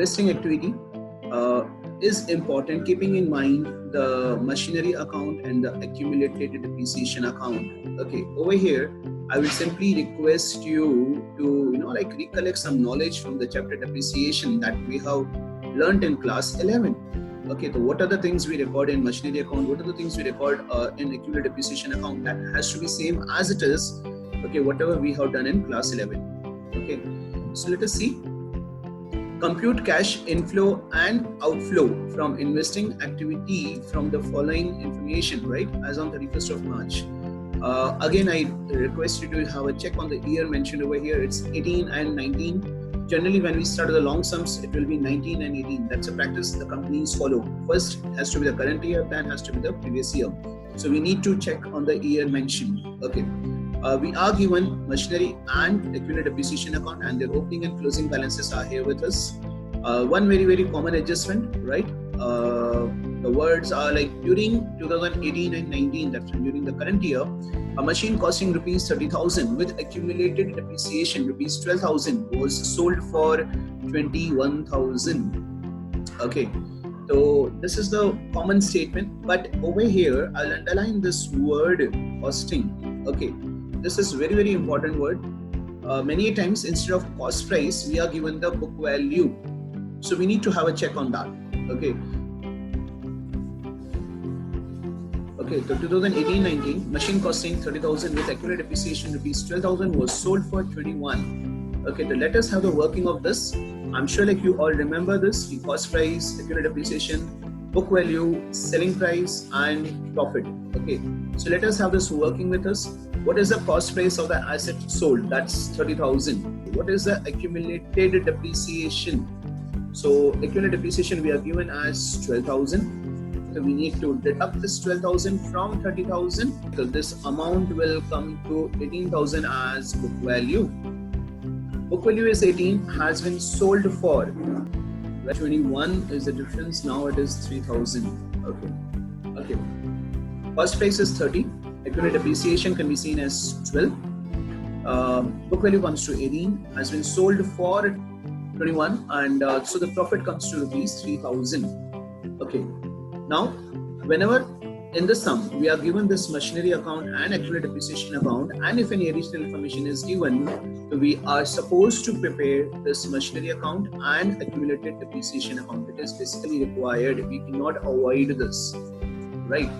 investing activity is important, keeping in mind the machinery account and the accumulated depreciation account. Okay, over here I will simply request you to recollect some knowledge from the chapter depreciation that we have learned in class 11. Okay, so what are the things we record in machinery account? What are the things we record in accumulated depreciation account? That has to be same as it is. Okay, whatever we have done in class 11. Okay, so let us see. Compute cash inflow and outflow from investing activity from the following information, right? As on 31st of March. Again, I request you to have a check on the year mentioned over here. It's 18 and 19. Generally, when we start the long sums, it will be 19 and 18. That's a practice the companies follow. First has to be the current year, then has to be the previous year. So we need to check on the year mentioned. Okay. We are given machinery and accumulated depreciation account, and their opening and closing balances are here with us. One very common adjustment, right? The words are like during 2018 and 19, that's during the current year, a machine costing rupees 30,000 with accumulated depreciation rupees 12,000 was sold for 21,000. Okay, so this is the common statement, but over here I'll underline this word costing. Okay, this is very important word. Many times instead of cost price, we are given the book value. So we need to have a check on that. Okay. Okay, so 2018-19, machine costing 30,000 with accumulated depreciation rupees 12,000 was sold for 21. Okay, so let us have the working of this. I'm sure like you all remember this: the cost price, accumulated depreciation, book value, selling price, and profit. Okay, so let us have this working with us. What is the cost price of the asset sold? That's 30,000. What is the accumulated depreciation? So accumulated depreciation we are given as 12,000. So we need to deduct this 12,000 from 30,000. So this amount will come to 18,000 as book value. Book value is 18, has been sold for 21 is the difference. Now it is 3,000. Okay. Cost price is 30. Accumulated depreciation can be seen as 12. Book value comes to 18, has been sold for 21, and so the profit comes to rupees 3,000. Okay. Now, whenever in the sum we are given this machinery account and accumulated depreciation account, and if any additional information is given, so we are supposed to prepare this machinery account and accumulated depreciation account. It is basically required. We cannot avoid this, right?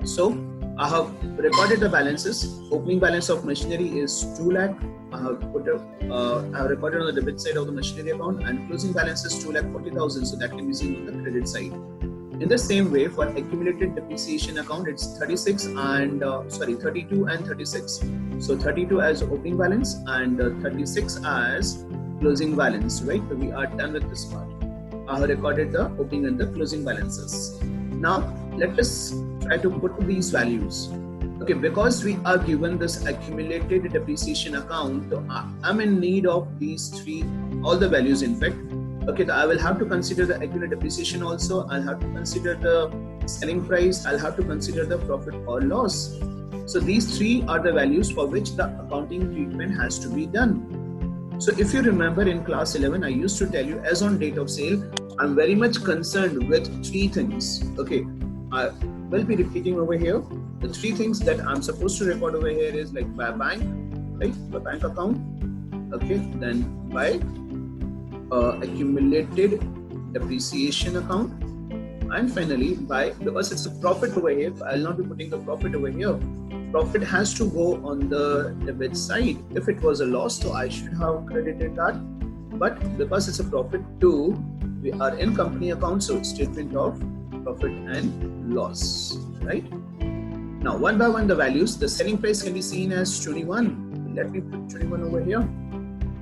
So I have recorded the balances. Opening balance of machinery is 2 lakh. I have recorded on the debit side of the machinery account, and closing balance is 2,40,000. So that can be seen on the credit side. In the same way, for accumulated depreciation account, it's 32 and 36. So 32 as opening balance and 36 as closing balance, right? So we are done with this part. I have recorded the opening and the closing balances. Now let us try to put these values. Okay, because we are given this accumulated depreciation account, so I'm in need of these three, all the values in fact. Okay, so I will have to consider the accumulated depreciation also. I'll have to consider the selling price. I'll have to consider the profit or loss. So these three are the values for which the accounting treatment has to be done. So if you remember in class 11, I used to tell you as on date of sale, I'm very much concerned with three things. Okay, I will be repeating over here. The three things that I'm supposed to record over here is like by bank, right? By bank account. Okay, then by accumulated depreciation account, and finally by, because it's a profit over here, I'll not be putting the profit over here. Profit has to go on the debit side. If it was a loss, so I should have credited that, but because it's a profit too, we are in company account, so it's statement of profit and loss, right? Now one by one the values. The selling price can be seen as 21. Let me put 21 over here.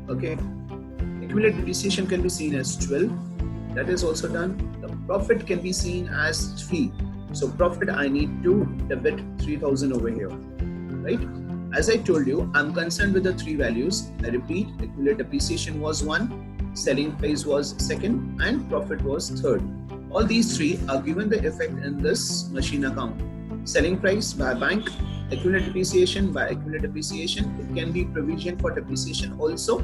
Okay. Accumulated depreciation can be seen as 12. That is also done. The profit can be seen as 3. So profit, I need to debit 3,000 over here, right? As I told you, I'm concerned with the three values. I repeat, accumulated depreciation was 1, selling price was 2nd, and profit was 3rd. All these three are given the effect in this machine account. Selling price by bank, accumulated depreciation by accumulated depreciation. It can be provision for depreciation also.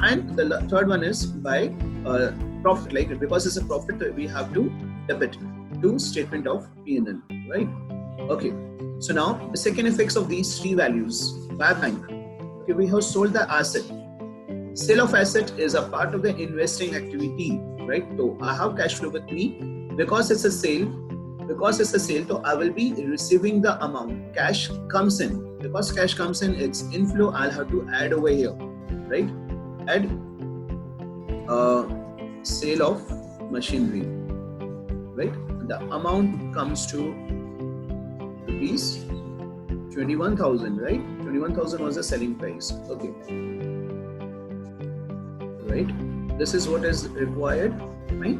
And the third one is by profit, like because it's a profit, we have to debit to statement of P&L, right? Okay, so now the second effects of these three values by bank. Okay, we have sold the asset. Sale of asset is a part of the investing activity, right? So I have cash flow with me because it's a sale. Because it's a sale, so I will be receiving the amount. Cash comes in. Because cash comes in, it's inflow. I'll have to add over here, right? Add sale of machinery, right? The amount comes to rupees 21,000, right? 21,000 was the selling price. Okay, right? This is what is required, right?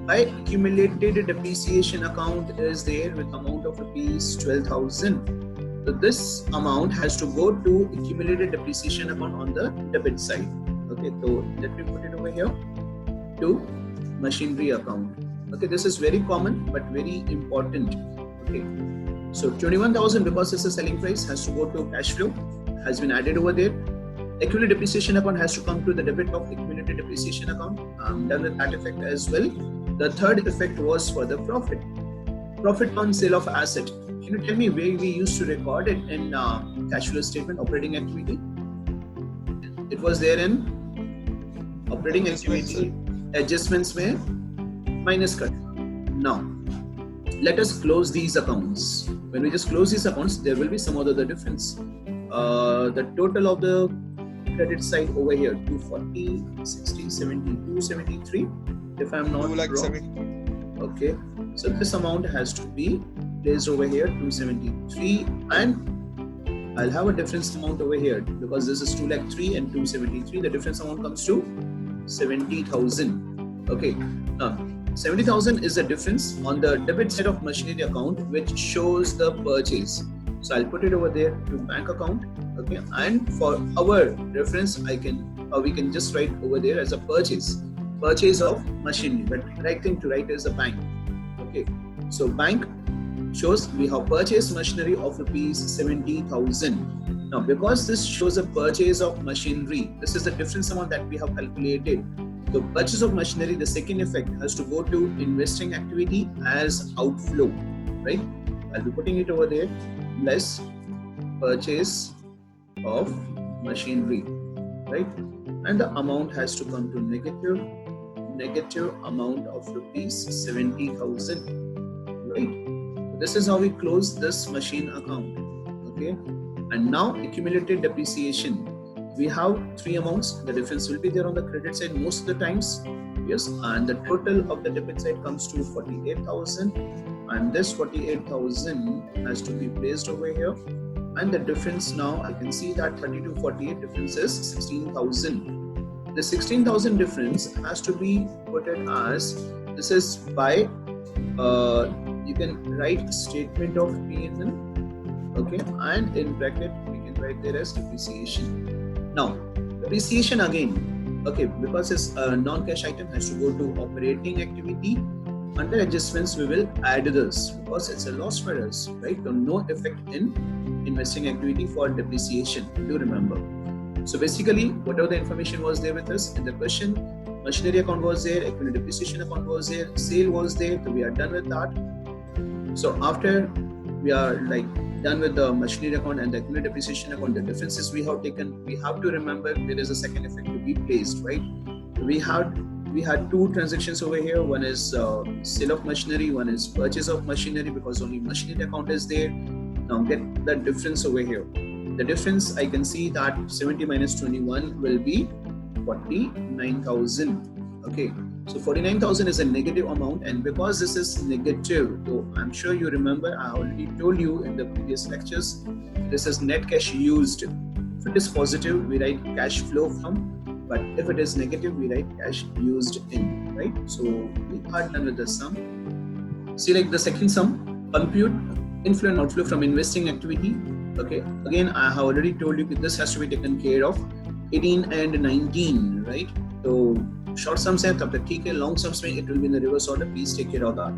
My accumulated depreciation account is there with amount of rupees 12,000. So this amount has to go to accumulated depreciation account on the debit side. Okay, so let me put it over here to machinery account. Okay, this is very common but very important. Okay, so 21,000 because it's a selling price has to go to cash flow, has been added over there. Accumulated depreciation account has to come to the debit of accumulated depreciation account. I'm done with that effect as well. The third effect was for the profit. Profit on sale of asset. Can you tell me where we used to record it in cash flow statement, operating activity? It was there in operating activity, adjustments में minus cut. Now, let us close these accounts. When we just close these accounts, there will be some other difference. The total of the credit side over here, 240, 60, 70, 273. If I'm not wrong. Okay, so this amount has to be placed over here, 273, and I'll have a difference amount over here because this is 203 and 273. The difference amount comes to 70,000. Okay, now 70,000 is the difference on the debit side of machinery account, which shows the purchase. So I'll put it over there to bank account. Okay, and for our reference, we can just write over there as a purchase of machinery, but right thing to write is a bank. Okay, so bank shows we have purchased machinery of rupees 70,000. Now, because this shows a purchase of machinery, this is the difference amount that we have calculated. The purchase of machinery, the second effect has to go to investing activity as outflow, right? I'll be putting it over there, less purchase of machinery, right? And the amount has to come to negative amount of rupees 70,000, right? This is how we close this machine account. Okay, and now accumulated depreciation. We have three amounts. The difference will be there on the credit side most of the times. Yes, and the total of the debit side comes to 48,000, and this 48,000 has to be placed over here. And the difference now, I can see that 30 to 48 difference is 16,000. The 16,000 difference has to be put in as, this is by, you can write statement of P&L, okay, and in bracket we can write there as depreciation. Now, depreciation again, okay, because it's a non-cash item, has to go to operating activity. Under adjustments, we will add this because it's a loss for us, right? So no effect in investing activity for depreciation. Do remember. So basically, whatever the information was there with us in the question, machinery account was there, accumulated depreciation account was there, sale was there, so we are done with that. So after we are done with the machinery account and the accumulated depreciation account, the differences we have taken, we have to remember there is a second effect to be placed, right? We had two transactions over here. One is sale of machinery, one is purchase of machinery, because only machinery account is there. Now get the difference over here. The difference, I can see that 70 minus 21 will be 49,000. Okay, so 49,000 is a negative amount, and because this is negative, so I'm sure you remember, I already told you in the previous lectures, this is net cash used. If it is positive, we write cash flow from, but if it is negative, we write cash used in, right? So we are done with the sum. See, like the second sum, compute inflow and outflow from investing activity. Okay, again, I have already told you that this has to be taken care of. 18 and 19, right? So short sums hai, tab tak theek hai. Long sums mein it will be in the reverse order. Please take care of that.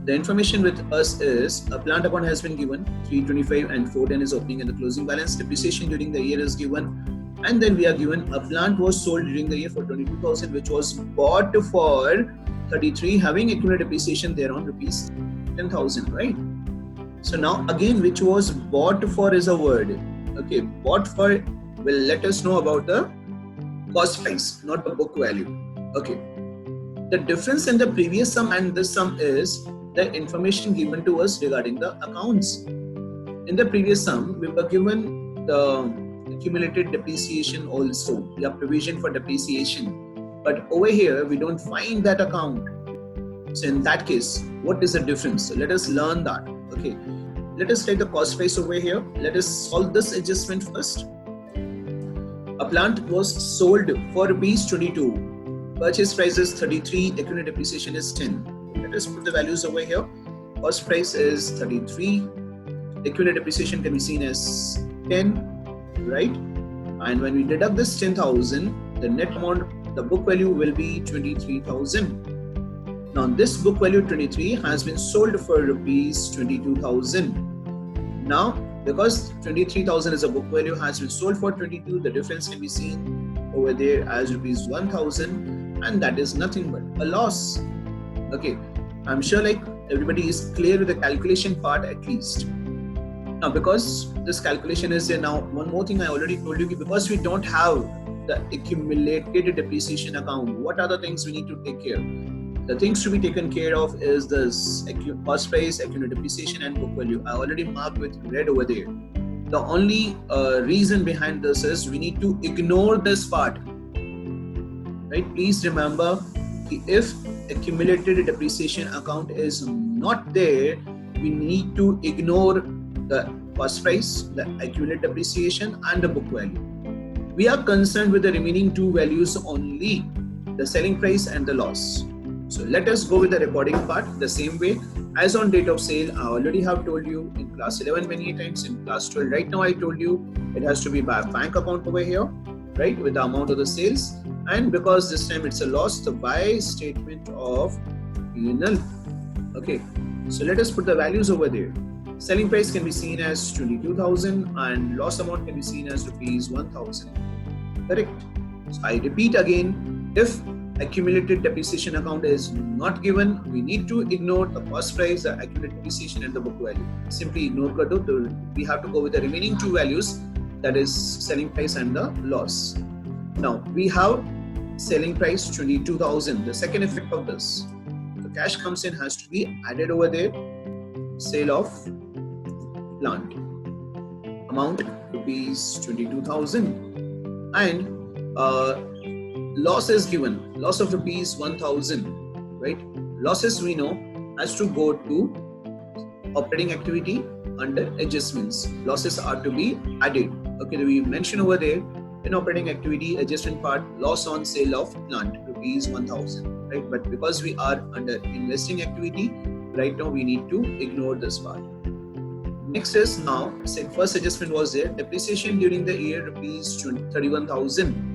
The information with us is a plant account has been given 325 and 410 is opening and the closing balance. Depreciation during the year is given And then we are given a plant was sold during the year for 22,000, which was bought for 33, having accumulated depreciation thereon rupees 10,000, right? So now again, which was bought for is a word. Okay, bought for will let us know about the cost price, not the book value. Okay. The difference in the previous sum and this sum is the information given to us regarding the accounts. In the previous sum, we were given the accumulated depreciation also, the provision for depreciation. But over here, we don't find that account. So in that case, what is the difference? So let us learn that. Okay. Let us take the cost price over here. Let us solve this adjustment first. A plant was sold for rupees 22. Purchase price is 33, accumulated depreciation is 10. Let us put the values over here. Cost price is 33. Accumulated depreciation can be seen as 10, right? And when we deduct this 10,000, the net amount, the book value will be 23,000. Now this book value 23 has been sold for rupees 22,000. Now because 23,000 is a book value, has been sold for 22, the difference can be seen over there as rupees 1,000, and that is nothing but a loss. Okay, I'm sure like everybody is clear with the calculation part at least. Now because this calculation is there, now one more thing I already told you, because we don't have the accumulated depreciation account, what are the things we need to take care? The things to be taken care of is this cost price, accumulated depreciation and book value. I already marked with red over there. The only reason behind this is we need to ignore this part. Right? Please remember, if accumulated depreciation account is not there, we need to ignore the cost price, the accumulated depreciation and the book value. We are concerned with the remaining two values only, the selling price and the loss. So let us go with the recording part the same way as on date of sale. I already have told you in class 11 many times, in class 12 right now I told you it has to be by bank account over here, right, with the amount of the sales, and because this time it's a loss, the by statement of P&L. Okay, so let us put the values over there. Selling price can be seen as 22,000 and loss amount can be seen as rupees 1,000. Correct. So I repeat again, if accumulated depreciation account is not given, we need to ignore the cost price, the accumulated depreciation and the book value. Simply ignore kar do. We have to go with the remaining two values, that is selling price and the loss. Now we have selling price 22,000. The second effect of this, the cash comes in, has to be added over there. Sale of plant, amount rupees 22,000 and loss is given, loss of rupees 1,000, right? Losses we know has to go to operating activity under adjustments. Losses are to be added. Okay, we mention over there in operating activity adjustment part, loss on sale of plant rupees 1,000, right? But because we are under investing activity right now, we need to ignore this part. Next is now, first adjustment was there, depreciation during the year rupees 31,000.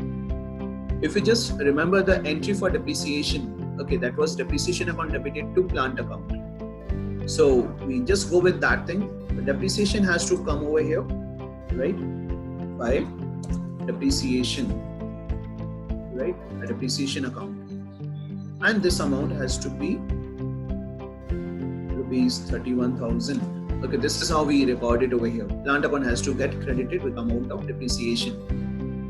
If you just remember the entry for depreciation, okay, that was depreciation account debited to plant account. So we just go with that thing. The depreciation has to come over here, right? By depreciation, right? A depreciation account. And this amount has to be rupees 31,000. Okay, this is how we record it over here. Plant account has to get credited with amount of depreciation.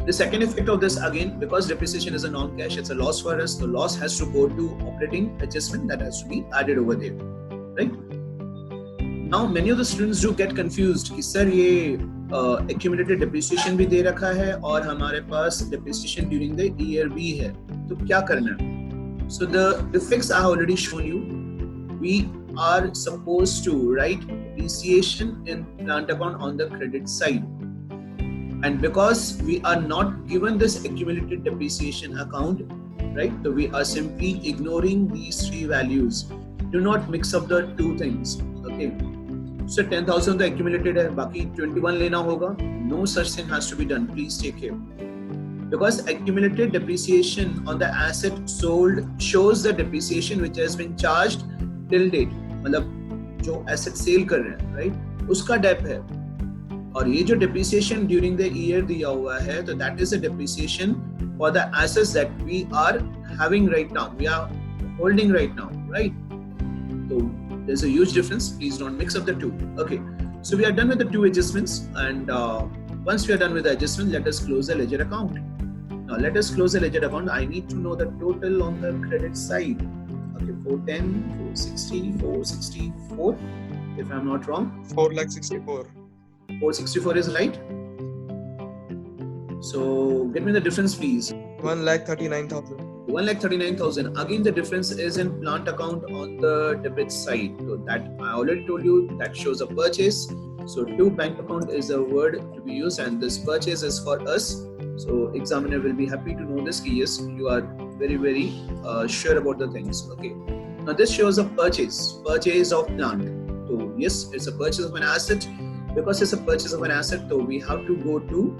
The second effect of this, again, because depreciation is a non-cash, it's a loss for us. The loss has to go to operating adjustment, that has to be added over there, right? Now, many of the students do get confused कि sir ये accumulated depreciation भी दे रखा है और हमारे पास depreciation during the year भी है, तो क्या करना है? So the effects I have already shown you. We are supposed to write depreciation in plant account on the credit side. And because we are not given this accumulated depreciation account, right? So we are simply ignoring these three values. Do not mix up the two things. Okay. So 10,000 the accumulated hai, baki 21 lena hoga. No such thing has to be done. Please take care. Because accumulated depreciation on the asset sold shows the depreciation which has been charged till date. मतलब जो asset sale कर रहे हैं, right? उसका Depp है. और ये जो depreciation during the year दिया हुआ है, तो that is a depreciation for the assets that we are having right now, we are holding right now, right? So there's a huge difference. Please don't mix up the two. Okay, so we are done with the two adjustments, and once we are done with the adjustment, let us close the ledger account. Now let us close the ledger account. I need to know the total on the credit side. Okay, 410, 460, 464, if I'm not wrong. 4,64,000. 464 is right. So get me the difference, please. 1,39,000. 1,39,000. Again, the difference is in plant account on the debit side. So that I already told you, that shows a purchase. So to bank account is a word to be used, and this purchase is for us. So examiner will be happy to know this. Yes, you are very sure about the things. Okay. Now this shows a purchase of plant. So yes, it's a purchase of an asset. Because it's a purchase of an asset, so we have to go to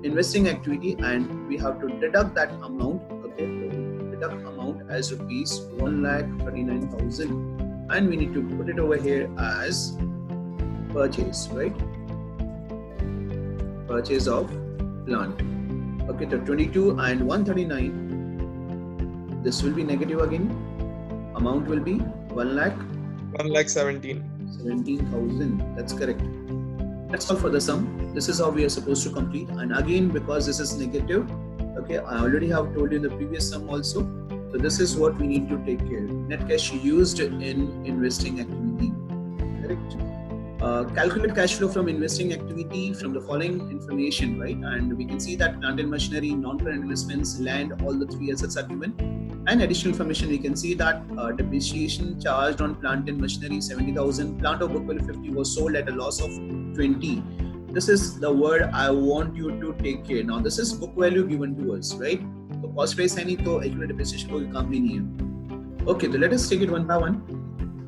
investing activity and we have to deduct that amount. Okay, so deduct amount as rupees 1,39,000, and we need to put it over here as purchase, right? Purchase of plant. Okay, so 22 and 139. This will be negative again. Amount will be 1,17,000. That's correct. That's all for the sum. This is how we are supposed to complete. And again, because this is negative, okay, I already have told you in the previous sum also. So this is what we need to take care. Net cash used in investing activity. Correct. Calculate cash flow from investing activity from the following information, right? And we can see that plant and machinery, non-current investments, land, all the three assets are given. And additional information, we can see that depreciation charged on plant and machinery 70,000, plant of book value 50 was sold at a loss of 20. This is the word I want you to take care. Now this is book value given to us, right? So cost price है नहीं तो accurate depreciation कोई काम भी नहीं है. Okay, so let us take it one by one.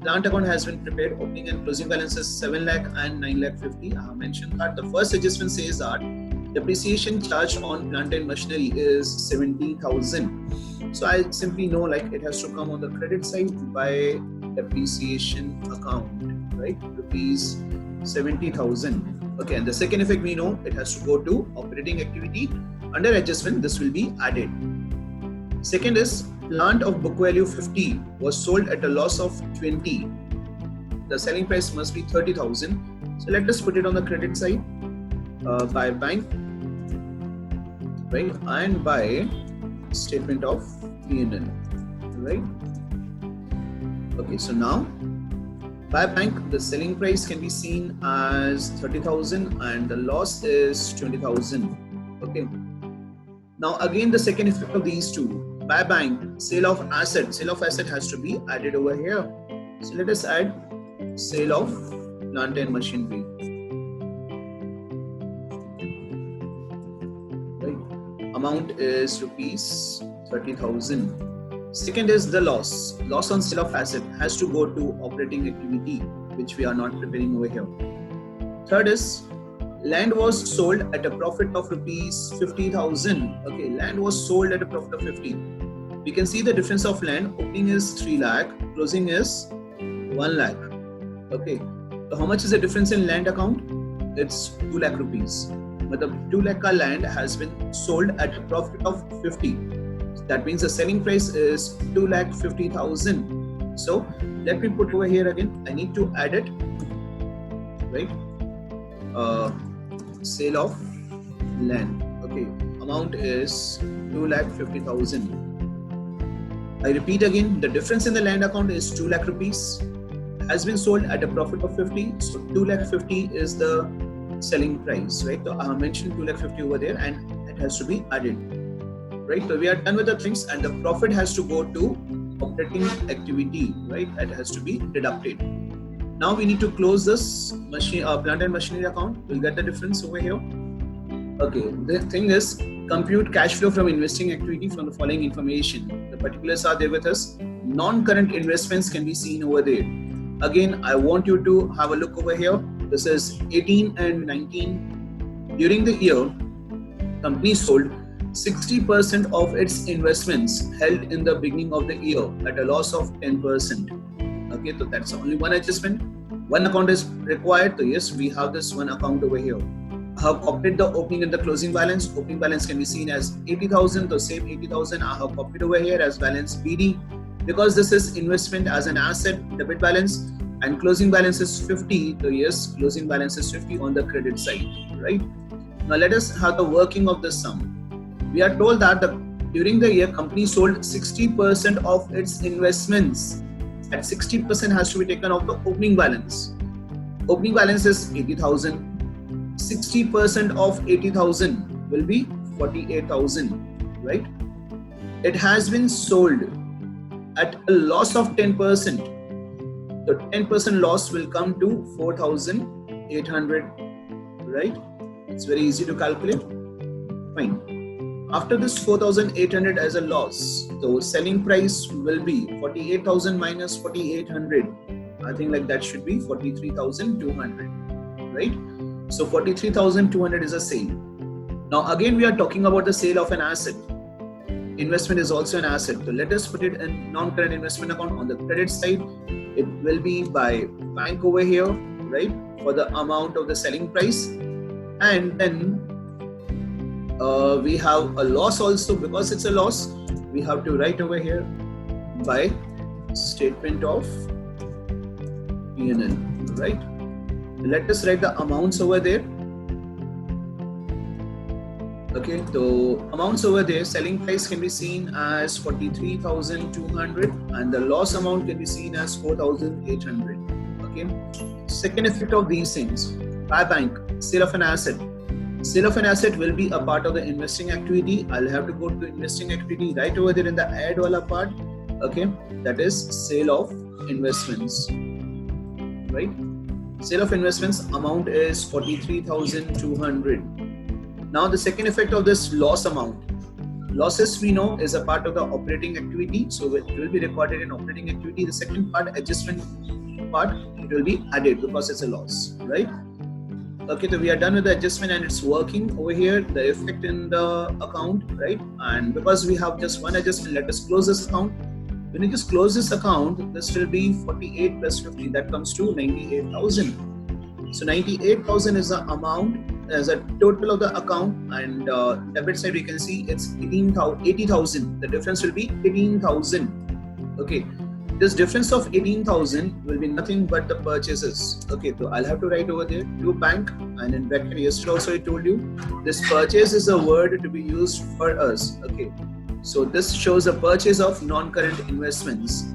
Plant account has been prepared. Opening and closing balances 7 lakh and 9 lakh 50. I have mentioned that the first adjustment says that depreciation charged on plant and machinery is 70,000. So I simply know like it has to come on the credit side by depreciation account, right? Rupees 70,000. Okay, and the second effect we know it has to go to operating activity. Under adjustment, this will be added. Second is plant of book value 50 was sold at a loss of 20. The selling price must be 30,000. So let us put it on the credit side by bank, right? And by statement of P&L, right? Okay, so now by bank, the selling price can be seen as 30,000 and the loss is 20,000. Okay. Now again, the second effect of these two. By bank, sale of asset has to be added over here. So let us add sale of plant and machinery. Right. Amount is rupees 30,000. Second is the loss. Loss on sale of asset has to go to operating activity, which we are not preparing over here. Third is land was sold at a profit of rupees 50,000. Okay, land was sold at a profit of 50. We can see the difference of land. Opening is 3 lakh, closing is 1 lakh. Okay, so how much is the difference in land account? It's 2 lakh rupees. But the 2 lakh ka land has been sold at a profit of 50. That means the selling price is 2,50,000. So let me put over here again. I need to add it, right? Sale of land. Okay, amount is 2,50,000. I repeat again, the difference in the land account is 2 lakh rupees. Has been sold at a profit of 50. So 2,50,000 is the selling price, right? So I have mentioned 2,50,000 over there, and it has to be added. Right, so we are done with the things, and the profit has to go to operating activity, right? It has to be deducted. Now we need to close this plant and machinery account. We'll get the difference over here. Okay, the thing is compute cash flow from investing activity from the following information. The particulars are there with us. Non-current investments can be seen over there. Again, I want you to have a look over here. This is 18 and 19. During the year, company sold 60% of its investments held in the beginning of the year at a loss of 10%. Okay, so that's only one adjustment. One account is required. So yes, we have this one account over here. have copied the opening and the closing balance. Opening balance can be seen as 80,000. The same 80,000 I have copied over here as balance BD. Because this is investment as an asset, debit balance, and closing balance is 50. So yes, closing balance is 50 on the credit side, right? Now let us have the working of the sum. We are told that during the year, company sold 60% of its investments. At 60% has to be taken off the opening balance. Opening balance is 80,000. 60% of 80,000 will be 48,000, right? It has been sold at a loss of 10%. The 10% loss will come to 4,800, right? It's very easy to calculate. Fine. After this 4,800 as a loss, the selling price will be 48,000 minus 4,800. I think like that should be 43,200, right? So 43,200 is a sale. Now again we are talking about the sale of an asset. Investment is also an asset. So let us put it in non-current investment account. On the credit side, it will be by bank over here, right? For the amount of the selling price. And then we have a loss also. Because it's a loss, we have to write over here by statement of P&L, right? Let us write the amounts over there. Okay, so amounts over there, selling price can be seen as 43,200 and the loss amount can be seen as 4,800. Okay, second effect of these things, by bank, sale of an asset. Sale of an asset will be a part of the investing activity. I'll have to go to investing activity right over there in the add wala part. Okay, that is sale of investments, right? Sale of investments amount is 43,200. Now the second effect of this loss amount. Losses we know is a part of the operating activity. So it will be recorded in operating activity. The second part, adjustment part, it will be added because it's a loss, right? Okay, so we are done with the adjustment and it's working over here, the effect in the account, right? And because we have just one adjustment, let us close this account. When you just close this account, this will be 48 plus 50, that comes to 98,000. So 98,000 is the amount as a total of the account, and debit side we can see it's 80,000. The difference will be 18,000. Okay, this difference of 18,000 will be nothing but the purchases. Okay, so I'll have to write over there to bank, and in bracket yesterday also I told you this purchase is a word to be used for us. Okay, so this shows a purchase of non-current investments.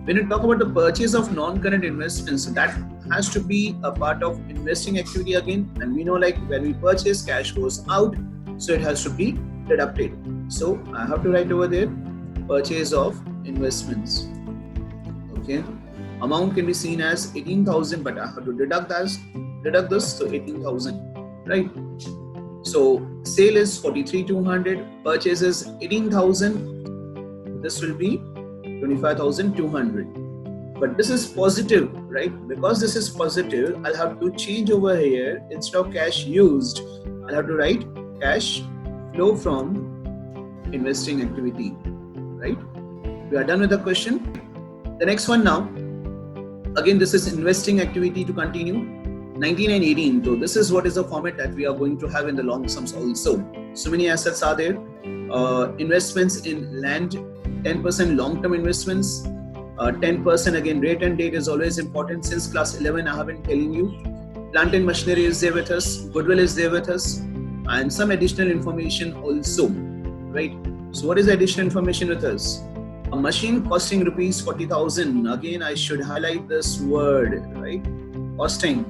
When you talk about the purchase of non-current investments, that has to be a part of investing activity again, and we know like when we purchase, cash goes out, so it has to be deducted. So I have to write over there purchase of investments. Okay, amount can be seen as 18,000, but I have to deduct this, so 18,000, right? So sale is 43,200, purchase is 18,000. This will be 25,200. But this is positive, right? Because this is positive, I'll have to change over here. Instead of cash used, I'll have to write cash flow from investing activity, right? We are done with the question. The next one now. Again, this is investing activity to continue. 19 and 18. So this is what is the format that we are going to have in the long sums also. So many assets are there. Investments in land, 10% long-term investments. 10% again, rate and date is always important. Since class 11 I have been telling you. Plant and machinery is there with us, goodwill is there with us, and some additional information also, right? So what is the additional information with us? A machine costing rupees 40,000. Again, I should highlight this word, right? Costing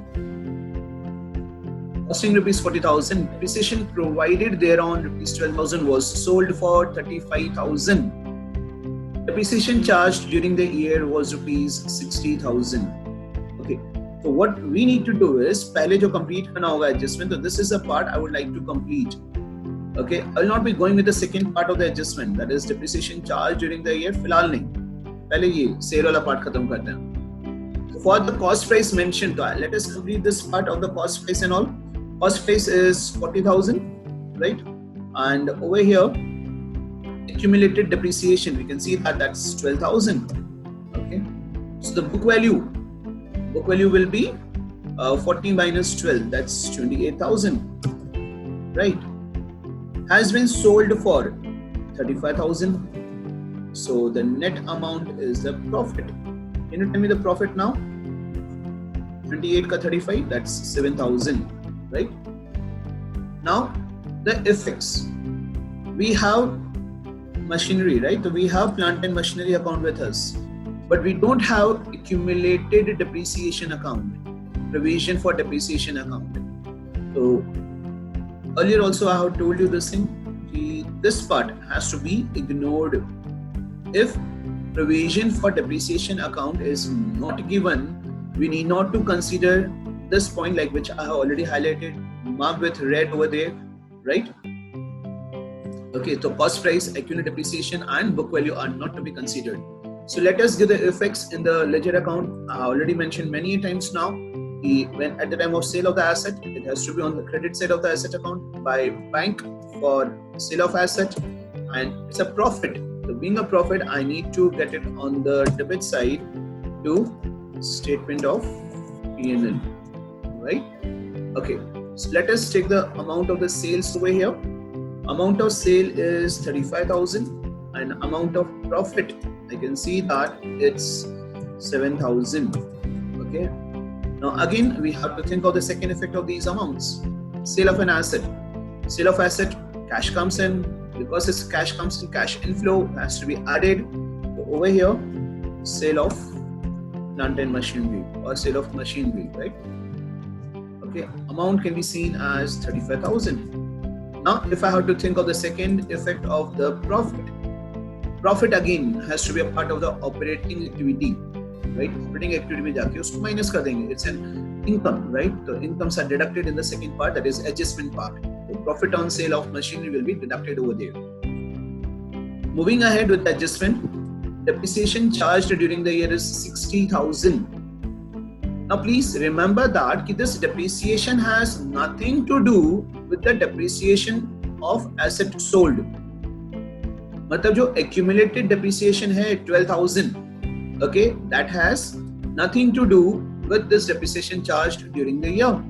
rupees 40,000. Depreciation provided thereon rupees 12,000 was sold for 35,000. Depreciation charged during the year was rupees 60,000. Okay, so what we need to do is पहले जो complete करना होगा adjustment. So this is the part I would like to complete. Okay, I will not be going with the second part of the adjustment, that is depreciation charged during the year. फिलहाल नहीं, पहले ये sale वाला part खत्म करते हैं. So for the cost price mentioned, let us complete this part of the cost price and all. Cost price is 40,000, right? And over here, accumulated depreciation, we can see that that's 12,000. Okay, so the book value will be 40 minus 12, that's 28,000, right? Has been sold for 35,000. So the net amount is the profit. Can you tell me the profit now? 28 ka 35, that's 7,000, right? Now the effects. We have machinery, right? So we have plant and machinery account with us, but we don't have accumulated depreciation account, provision for depreciation account. So earlier also I have told you this thing. This part has to be ignored. If provision for depreciation account is not given, we need not to consider this point, like which I have already highlighted, marked with red over there, right? Okay, so cost price, accumulated depreciation and book value are not to be considered. So let us give the effects in the ledger account. I already mentioned many times now, when at the time of sale of the asset, it has to be on the credit side of the asset account by bank for sale of asset, and it's a profit. So being a profit, I need to get it on the debit side to statement of P&L, right? Okay, so let us take the amount of the sales over here. Amount of sale is 35,000 and amount of profit, I can see that it's 7,000. Okay. Now again, we have to think of the second effect of these amounts. Sale of an asset. Sale of asset, cash comes in. Because it's cash comes in, cash inflow has to be added. So over here, sale of plant and machinery or sale of machinery, right? Okay. Amount can be seen as 35,000. Now, if I have to think of the second effect of the profit, profit again has to be a part of the operating activity, right? Operating activity में जाके उसको minus कर देंगे. It's an income, right? The incomes are deducted in the second part, that is adjustment part. The profit on sale of machinery will be deducted over there. Moving ahead with the adjustment, depreciation charged during the year is 60,000. Now please remember that this depreciation has nothing to do with the depreciation of asset sold. मतलब जो accumulated depreciation है 12,000, okay, that has nothing to do with this depreciation charged during the year.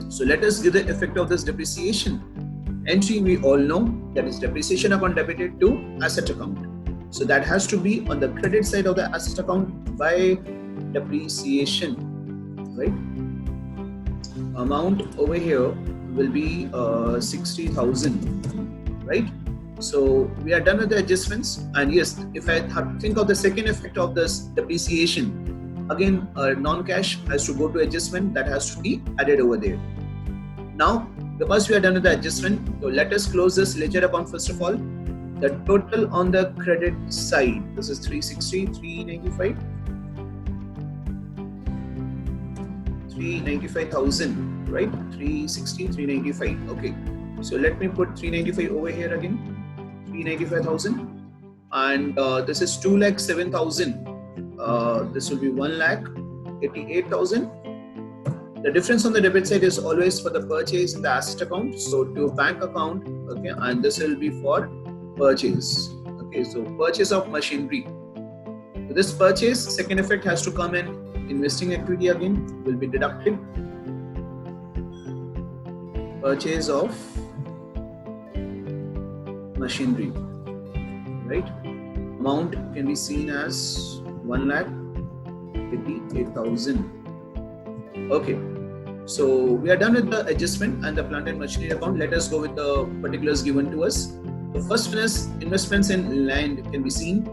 So let us give the effect of this depreciation. Entry we all know, that is depreciation account debited to asset account. So that has to be on the credit side of the asset account by depreciation, right? Amount over here will be 60,000, right? So we are done with the adjustments, and yes, if I have to think of the second effect of this depreciation, again non-cash has to go to adjustment, that has to be added over there. Now because we are done with the adjustment, so let us close this ledger account first of all. The total on the credit side, this is 360, 395. 395,000, right? 360, 395. Okay. So let me put 395 over here again. 395,000. And this is 2,07,000. This will be 1,88,000. The difference on the debit side is always for the purchase in the asset account. So to bank account, okay, and this will be for purchase. Okay, so purchase of machinery. So this purchase, second effect has to come in. Investing activity again will be deducted. Purchase of machinery, right? Amount can be seen as 1,88,000. Okay, so we are done with the adjustment and the plant and machinery account. Let us go with the particulars given to us. The first one is investments in land can be seen.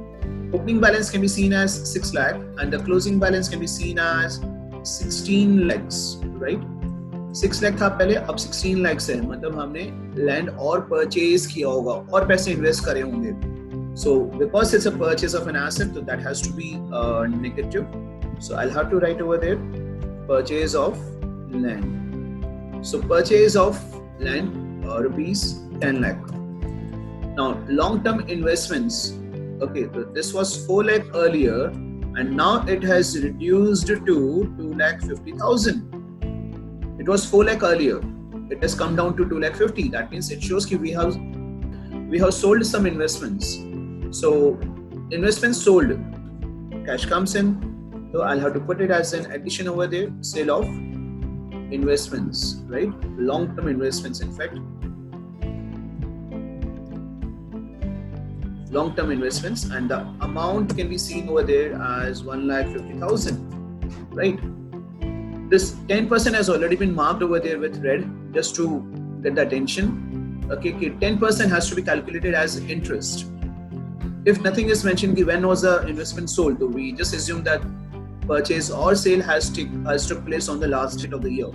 Opening balance can be seen as 6 lakh and the closing balance can be seen as 16 lakhs, right? 6 lakh था पहले, अब 16 lakhs है, मतलब हमने land और purchase किया होगा और पैसे invest करे होंगे. So because it's a purchase of an asset, so that has to be negative. So I'll have to write over there purchase of land. So purchase of land rupees 10 lakh. Now long-term investments. Okay, so this was 4 lakh earlier and now it has reduced to 2,50,000. It was 4 lakh earlier. It has come down to 2,50,000. That means it shows that we have sold some investments. So investments sold, cash comes in. So I'll have to put it as an addition over there, sale of investments, right? Long-term investments, in fact. Long-term investments, and the amount can be seen over there as 1,50,000, right? This 10% has already been marked over there with red just to get the attention. Okay, 10% has to be calculated as interest. If nothing is mentioned, when was the investment sold, so we just assume that purchase or sale has took place on the last date of the year.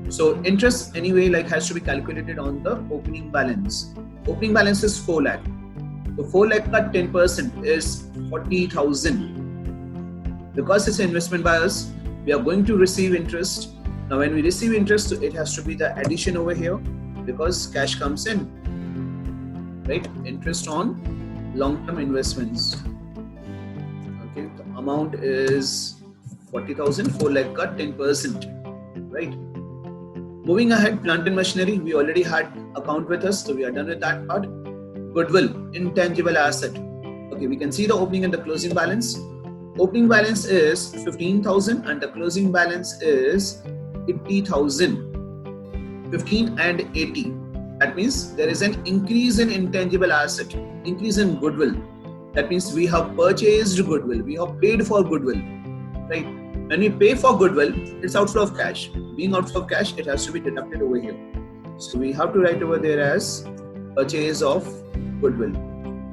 So interest anyway has to be calculated on the opening balance. Opening balance is 4 lakh. So 4 lakh cut 10% is 40,000. Because it's an investment by us, we are going to receive interest. Now when we receive interest, it has to be the addition over here because cash comes in, right? Interest on long-term investments. Okay, the amount is 40,000, 4 lakh cut 10%, right? Moving ahead, plant and machinery, we already had account with us, so we are done with that part. Goodwill, intangible asset. Okay, we can see the opening and the closing balance. Opening balance is 15,000 and the closing balance is 80,000. 15 and 80. That means there is an increase in intangible asset, increase in goodwill. That means we have purchased goodwill, we have paid for goodwill, right? When we pay for goodwill, it's outflow of cash. Being outflow of cash, it has to be deducted over here. So we have to write over there as purchase of goodwill.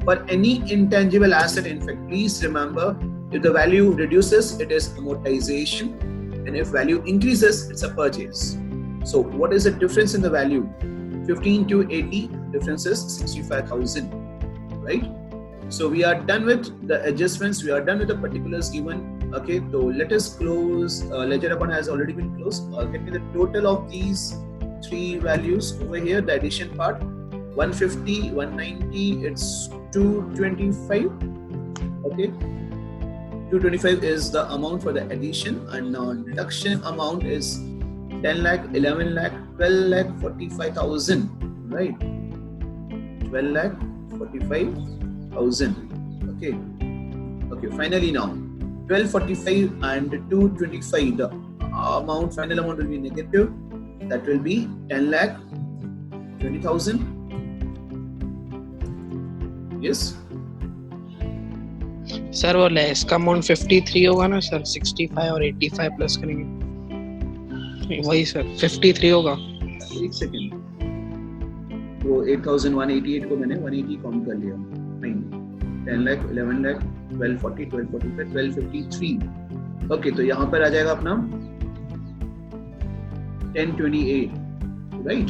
For any intangible asset, in fact, please remember, if the value reduces, it is amortization, and if value increases, it's a purchase. So what is the difference in the value? 15 to 80, difference is 65,000, right? So we are done with the adjustments, we are done with the particulars given. Okay, so let us close. Ledger account has already been closed. Get me the total of these three values over here, the addition part. 150, 190, it's 225. Okay, 225 is the amount for the addition, and now deduction amount is 10 lakh, 11 lakh, 12 lakh, 45,000, right? 12 lakh, 45,000. Okay. Okay, finally now, 1245 and 225, the amount, final amount will be negative. That will be 10 lakh, 20,000. Yes? Sir वो less का amount 53 होगा ना sir, 65 और 85 plus करेंगे वही sir 53 होगा. एक second, वो 8,188 को मैंने 180 काउंट कर लिया. 10 लाख, 11 लाख, 1240, 1245, 1253. ओके, तो यहाँ पर आ जाएगा अपना 1028, राइट?